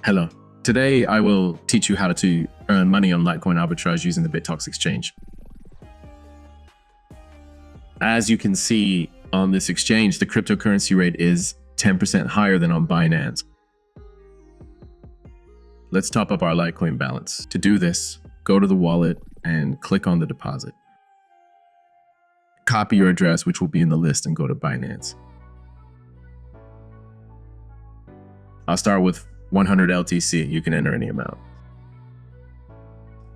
Hello. Today I will teach you how to earn money on LITECOIN arbitrage using the Bitokx exchange. As you can see on this exchange, the cryptocurrency rate is 10% higher than on Binance. Let's top up our LITECOIN balance. To do this, go to the wallet and click on the deposit. Copy your address, which will be in the list, and go to Binance. I'll start with 100 LTC. You can enter any amount.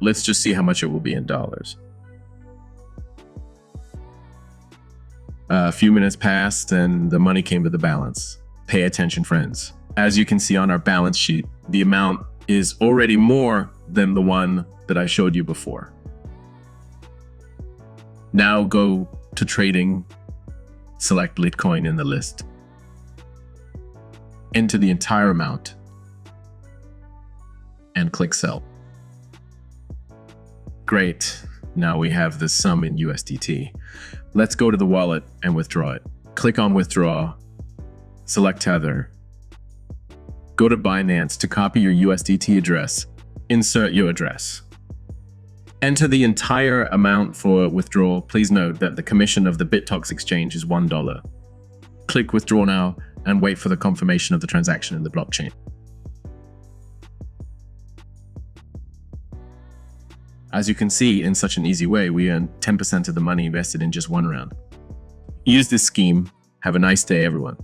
Let's just see how much it will be in dollars. A few minutes passed and the money came to the balance. Pay attention, friends. As you can see on our balance sheet, the amount is already more than the one that I showed you before. Now go to trading, select LITECOIN in the list. Enter the entire amount and click sell. Great. Now we have the sum in USDT. Let's go to the wallet and withdraw it. Click on withdraw, select tether. Go to Binance to copy your USDT address. Insert your address. Enter the entire amount for withdrawal. Please note that the commission of the Bitokx exchange is $1. Click withdraw now and wait for the confirmation of the transaction in the blockchain. As you can see, in such an easy way, we earn 10% of the money invested in just one round. Use this scheme. Have a nice day, everyone.